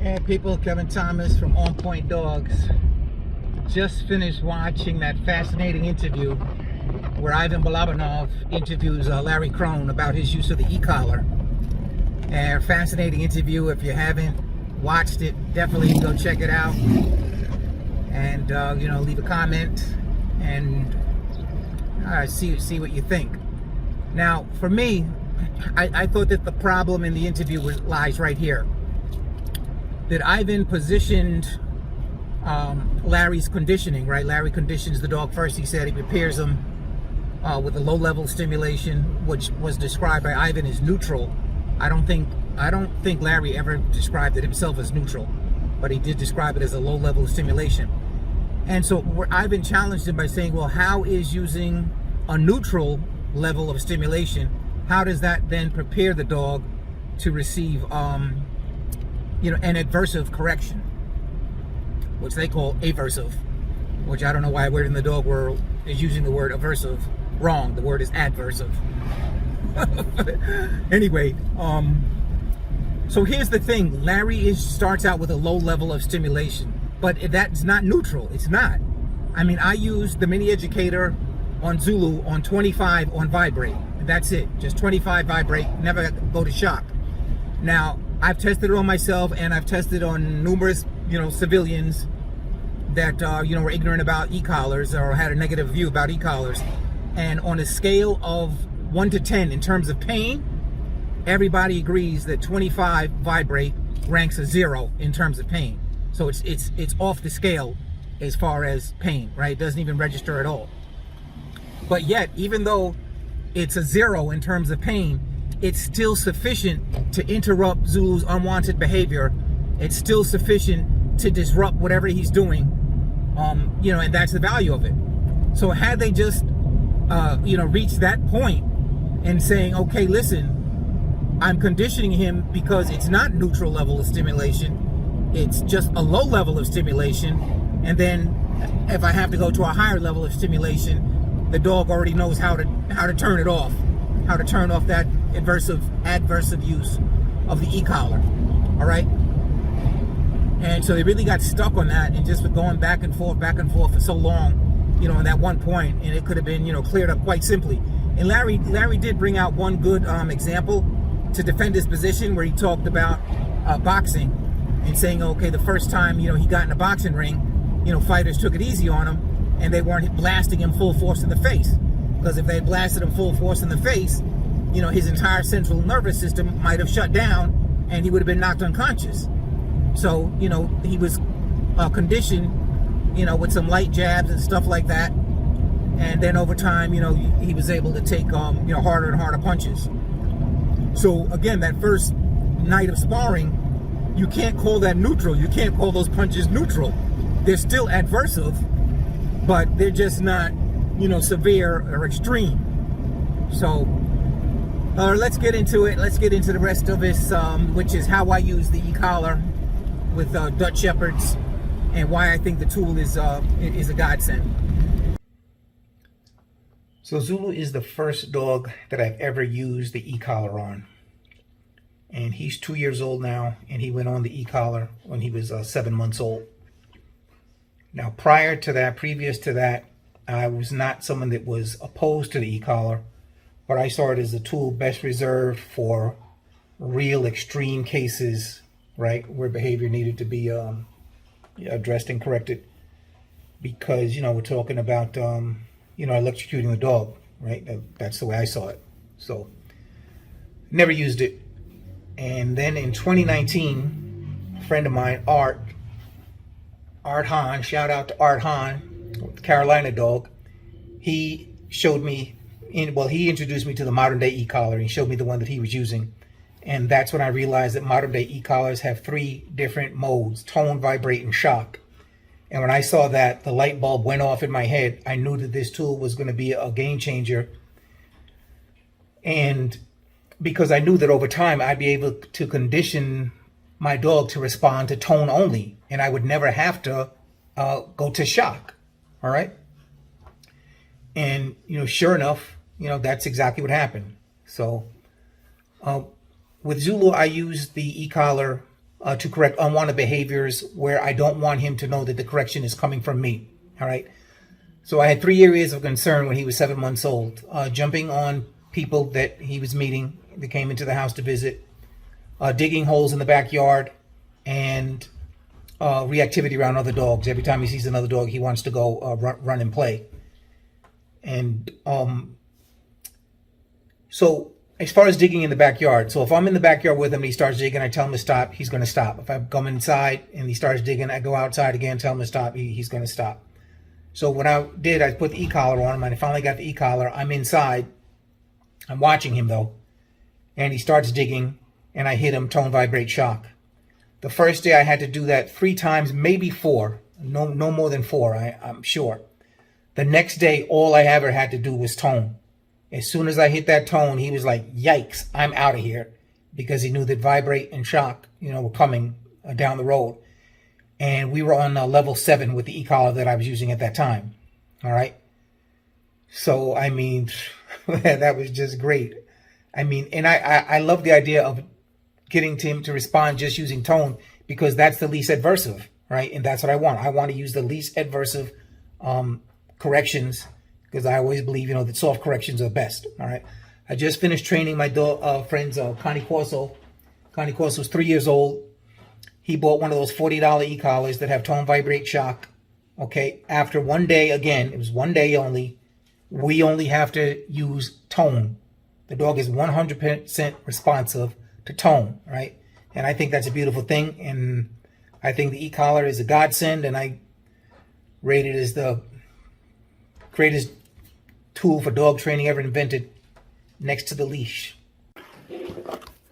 Hey people, Kevin Thomas from On Point Dogs. Just finished watching that fascinating interview where Ivan Balabanov interviews Larry Krohn about his use of the e-collar. And fascinating interview. If you haven't watched it, definitely go check it out. And leave a comment and see what you think. Now, for me, I thought that the problem in the interview lies right here. That Ivan positioned Larry's conditioning, right? Larry conditions the dog first. He said he prepares him with a low-level stimulation, which was described by Ivan as neutral. I don't think Larry ever described it himself as neutral, but he did describe it as a low-level stimulation. And so Ivan challenged him by saying, well, how is using a neutral level of stimulation, how does that then prepare the dog to receive an adversive correction, which they call aversive, which I don't know why we're in the dog world is using the word aversive wrong. The word is adversive. Anyway, so here's the thing. Larry starts out with a low level of stimulation, but that's not neutral. It's not. I mean, I use the Mini Educator on Zulu on 25 on vibrate. That's it. Just 25 vibrate. Never go to shock. Now, I've tested it on myself, and I've tested on numerous, civilians that, were ignorant about e-collars or had a negative view about e-collars. And on a scale of 1 to 10 in terms of pain, everybody agrees that 25 vibrate ranks a 0 in terms of pain. So it's off the scale as far as pain, right? It doesn't even register at all. But yet, even though it's a 0 in terms of pain, it's still sufficient to interrupt Zulu's unwanted behavior. It's still sufficient to disrupt whatever he's doing, and that's the value of it. So had they just, reached that point and saying, okay, listen, I'm conditioning him because it's not neutral level of stimulation, it's just a low level of stimulation, and then if I have to go to a higher level of stimulation, the dog already knows how to turn it off, how to turn off that adversive use of the e-collar. All right. And so they really got stuck on that and just were going back and forth for so long, in that one point, and it could have been, cleared up quite simply. And Larry did bring out one good example to defend his position, where he talked about boxing and saying, okay, the first time, he got in a boxing ring, fighters took it easy on him, and they weren't blasting him full force in the face. Because if they had blasted him full force in the face, his entire central nervous system might have shut down and he would have been knocked unconscious. So, he was conditioned, with some light jabs and stuff like that. And then over time, he was able to take, harder and harder punches. So again, that first night of sparring, you can't call that neutral. You can't call those punches neutral. They're still adversive, but they're just not, severe or extreme. So let's get into it. Let's get into the rest of this, which is how I use the e-collar with Dutch Shepherds and why I think the tool is a godsend. So Zulu is the first dog that I've ever used the e-collar on. And he's 2 years old now, and he went on the e-collar when he was 7 months old. Now, previous to that, I was not someone that was opposed to the e-collar, but I saw it as a tool best reserved for real extreme cases, right, where behavior needed to be addressed and corrected. Because, we're talking about, electrocuting the dog, right? That's the way I saw it. So, never used it. And then in 2019, a friend of mine, Art Hahn, shout out to Art Hahn, Carolina dog, he showed me, he introduced me to the modern day e-collar. He showed me the one that he was using. And that's when I realized that modern day e-collars have 3 different modes: tone, vibrate, and shock. And when I saw that, the light bulb went off in my head. I knew that this tool was going to be a game changer. And because I knew that over time I'd be able to condition my dog to respond to tone only, and I would never have to go to shock. All right. And, sure enough, that's exactly what happened. So with Zulu, I use the e-collar to correct unwanted behaviors where I don't want him to know that the correction is coming from me. All right. So I had 3 areas of concern when he was 7 months old. Jumping on people that he was meeting that came into the house to visit, digging holes in the backyard, and reactivity around other dogs. Every time he sees another dog, he wants to go run and play. And so as far as digging in the backyard, so if I'm in the backyard with him and he starts digging, I tell him to stop, he's going to stop. If I come inside and he starts digging, I go outside again, tell him to stop, he's going to stop. So what I did, I put the e-collar on him, and I finally got the e-collar. I'm inside. I'm watching him, though. And he starts digging, and I hit him, tone, vibrate, shock. The first day I had to do that 3 times, maybe 4. No more than 4, I'm sure. The next day, all I ever had to do was tone. As soon as I hit that tone, he was like, yikes, I'm out of here. Because he knew that vibrate and shock, were coming down the road. And we were on level 7 with the e-collar that I was using at that time. All right. So, I mean, that was just great. I mean, and I love the idea of getting him to respond just using tone, because that's the least adversive, right? And that's what I want. I want to use the least adversive corrections, because I always believe, that soft corrections are best. All right. I just finished training my friend's Connie Corso. Connie Corso is 3 years old. He bought one of those $40 e-collars that have tone, vibrate, shock. Okay, after 1 day, again, it was 1 day only, we only have to use tone. The dog is 100% responsive to tone, right? And I think that's a beautiful thing. And I think the e-collar is a godsend, and I rate it as the greatest tool for dog training ever invented, next to the leash.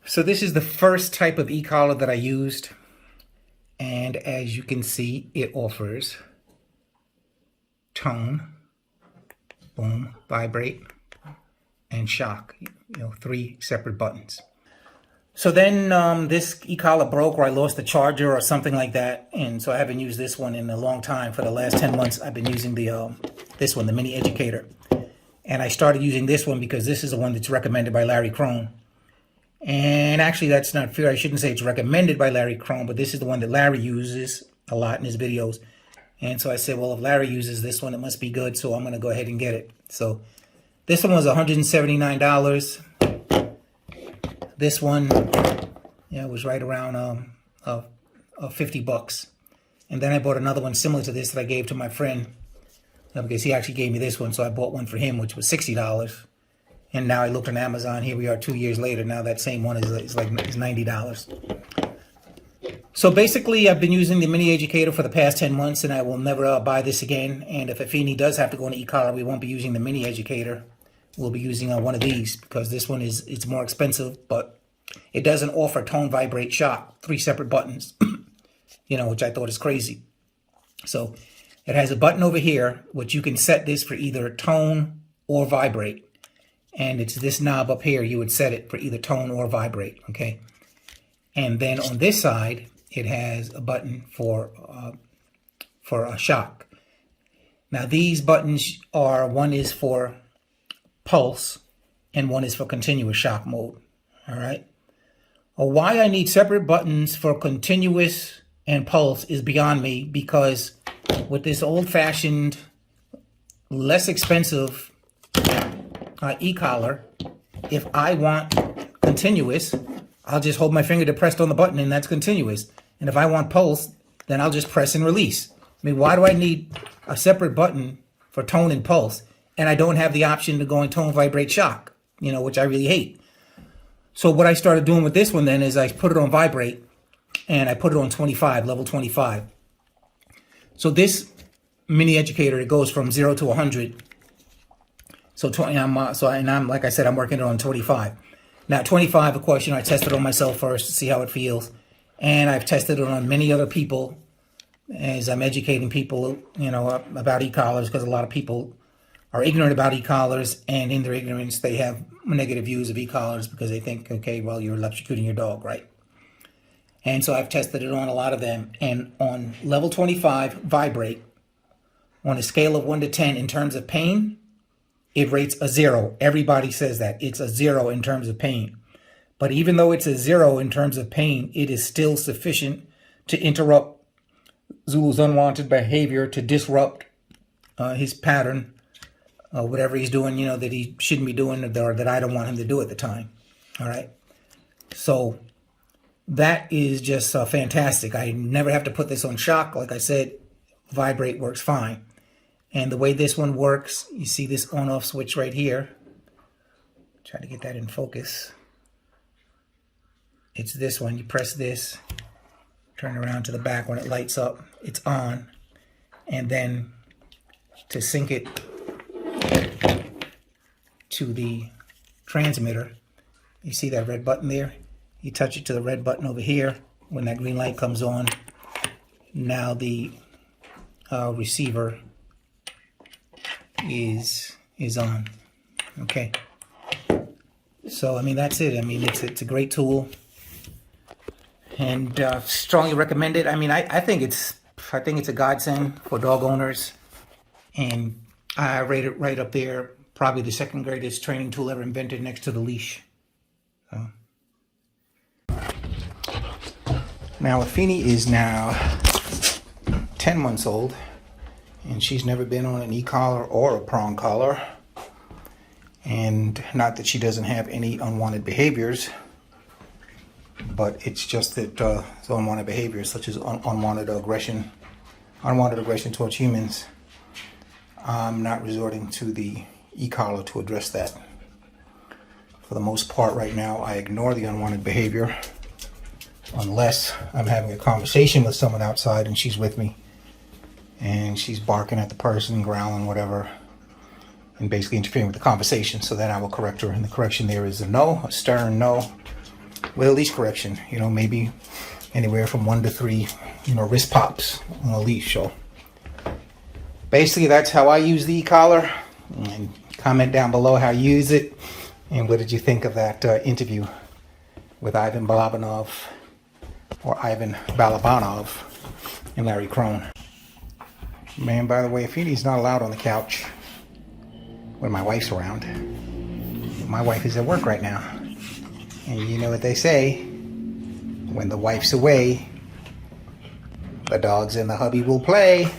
So this is the first type of e-collar that I used. And as you can see, it offers tone, boom, vibrate, and shock. 3 separate buttons. So then this e-collar broke, or I lost the charger or something like that. And so I haven't used this one in a long time. For the last 10 months, I've been using this one, the Mini Educator. And I started using this one because this is the one that's recommended by Larry Krohn. And actually, that's not fair. I shouldn't say it's recommended by Larry Krohn, but this is the one that Larry uses a lot in his videos. And so I said, well, if Larry uses this one, it must be good. So I'm going to go ahead and get it. So this one was $179. This one, was right around 50 bucks. And then I bought another one similar to this that I gave to my friend, because he actually gave me this one. So I bought one for him, which was $60. And now I looked on Amazon. Here we are 2 years later. Now that same one is $90. So basically, I've been using the Mini Educator for the past 10 months, and I will never buy this again. And if Afeni does have to go on e-collar, we won't be using the Mini Educator. We'll be using one of these, because this one it's more expensive, but it doesn't offer tone, vibrate, shock, 3 separate buttons, which I thought is crazy. So it has a button over here, which you can set this for either tone or vibrate. And it's this knob up here. You would set it for either tone or vibrate, okay? And then on this side, it has a button for a shock. Now these buttons one is for pulse and one is for continuous shock mode, all right? Why I need separate buttons for continuous and pulse is beyond me, because with this old-fashioned, less expensive e-collar, if I want continuous, I'll just hold my finger depressed on the button and that's continuous. And if I want pulse, then I'll just press and release. I mean, why do I need a separate button for tone and pulse, and I don't have the option to go in tone, vibrate, shock, which I really hate? So what I started doing with this one then is I put it on vibrate, and I put it on 25, level 25. So this Mini Educator, it goes from 0 to 100. So I'm like I said, I'm working it on 25. Now 25, of course, I tested it on myself first to see how it feels, and I've tested it on many other people as I'm educating people, about e-collars, because a lot of people are ignorant about e-collars, and in their ignorance, they have negative views of e-collars because they think, okay, well, you're electrocuting your dog, right? And so I've tested it on a lot of them, and on level 25, vibrate, on a scale of 1 to 10 in terms of pain, it rates a 0. Everybody says that. It's a 0 in terms of pain. But even though it's a 0 in terms of pain, it is still sufficient to interrupt Zulu's unwanted behavior, to disrupt his pattern, whatever he's doing, you know, that he shouldn't be doing, or that I don't want him to do at the time. All right. So that is just fantastic. I never have to put this on shock. Like I said, vibrate works fine. And the way this one works, you see this on-off switch right here. Try to get that in focus. It's this one. You press this, turn around to the back. When it lights up, it's on. And then to sync it to the transmitter, you see that red button there? You touch it to the red button over here. When that green light comes on, now the receiver is on. Okay. So I mean, that's it. I mean, it's a great tool, and strongly recommend it. I mean, I think it's a godsend for dog owners, and I rate it right up there. Probably the second greatest training tool ever invented, next to the leash. So. Now, Afeni is now 10 months old, and she's never been on an e-collar or a prong collar. And not that she doesn't have any unwanted behaviors, but it's just that unwanted behaviors such as unwanted aggression towards humans, I'm not resorting to the e-collar to address that. For the most part right now, I ignore the unwanted behavior unless I'm having a conversation with someone outside and she's with me and she's barking at the person, growling, whatever, and basically interfering with the conversation. So then I will correct her, and the correction there is a no, a stern no, with a leash correction, you know, maybe anywhere from 1 to 3, you know, wrist pops on a leash. So basically that's how I use the e-collar. And comment down below how you use it, and what did you think of that interview with Ivan Balabanov, or Ivan Balabanov, and Larry Krohn. Man, by the way, Afeni's not allowed on the couch when my wife's around. My wife is at work right now, and you know what they say, when the wife's away, the dogs and the hubby will play.